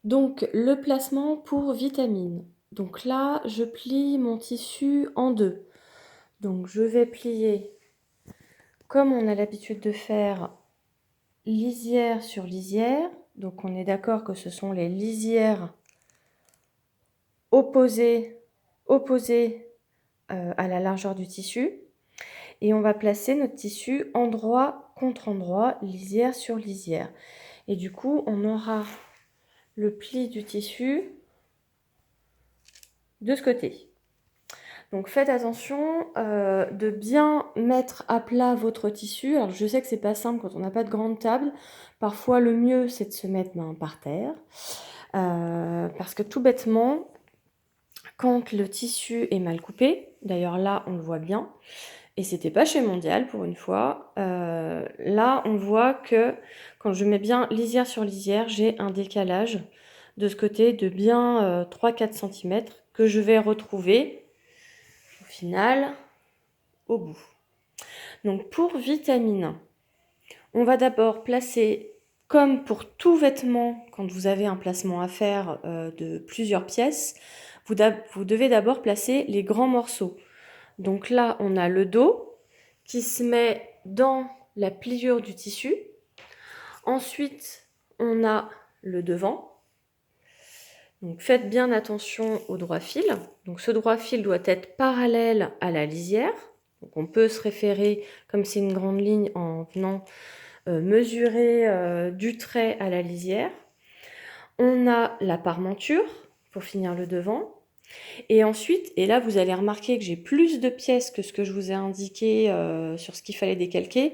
Donc, le placement pour vitamine. Donc là, je plie mon tissu en deux. Donc, je vais plier, comme on a l'habitude de faire, lisière sur lisière. Donc, on est d'accord que ce sont les lisières opposées à la largeur du tissu. Et on va placer notre tissu endroit contre endroit, lisière sur lisière. Et du coup, on aura le pli du tissu de ce côté. Donc faites attention de bien mettre à plat votre tissu. Alors je sais que c'est pas simple quand on n'a pas de grande table. Parfois le mieux c'est de se mettre par terre. Parce que tout bêtement, quand le tissu est mal coupé, d'ailleurs là on le voit bien, et c'était pas chez Mondial pour une fois, là on voit que quand je mets bien lisière sur lisière, j'ai un décalage de ce côté de bien 3-4 cm que je vais retrouver au final au bout. Donc pour vitamine, on va d'abord placer, comme pour tout vêtement, quand vous avez un placement à faire de plusieurs pièces, vous devez d'abord placer les grands morceaux. Donc là, on a le dos qui se met dans la pliure du tissu. Ensuite, on a le devant. Donc faites bien attention au droit fil. Donc ce droit fil doit être parallèle à la lisière. Donc on peut se référer, comme c'est une grande ligne, en venant mesurer du trait à la lisière. On a la parmenture pour finir le devant. Et ensuite, et là vous allez remarquer que j'ai plus de pièces que ce que je vous ai indiqué sur ce qu'il fallait décalquer.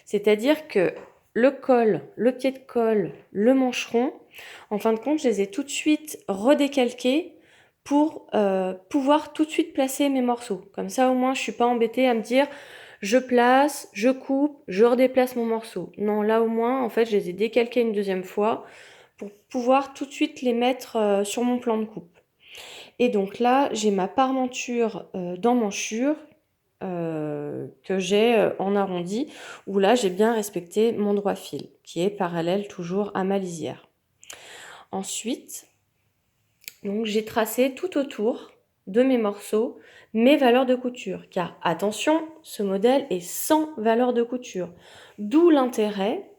C'est-à-dire que le col, le pied de colle, le mancheron, en fin de compte, je les ai tout de suite redécalqués pour pouvoir tout de suite placer mes morceaux. Comme ça, au moins, je suis pas embêtée à me dire je place, je coupe, je redéplace mon morceau. Non, là au moins, en fait, je les ai décalqués une deuxième fois pour pouvoir tout de suite les mettre sur mon plan de coupe. Et donc là, j'ai ma parmenture d'emmanchure que j'ai en arrondi, où là, j'ai bien respecté mon droit fil, qui est parallèle toujours à ma lisière. Ensuite, donc, j'ai tracé tout autour de mes morceaux mes valeurs de couture. Car attention, ce modèle est sans valeur de couture. D'où l'intérêt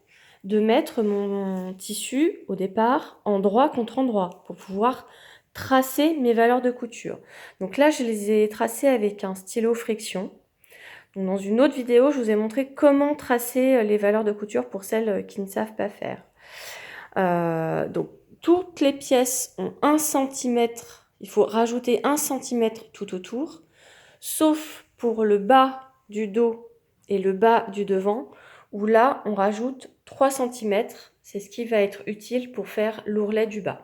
de mettre mon tissu au départ endroit contre endroit pour pouvoir tracer mes valeurs de couture. Donc là, je les ai tracées avec un stylo friction. Donc dans une autre vidéo, je vous ai montré comment tracer les valeurs de couture pour celles qui ne savent pas faire. Donc toutes les pièces ont 1 cm, il faut rajouter 1 cm tout autour, sauf pour le bas du dos et le bas du devant, où là on rajoute 3 cm, c'est ce qui va être utile pour faire l'ourlet du bas.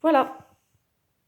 Voilà.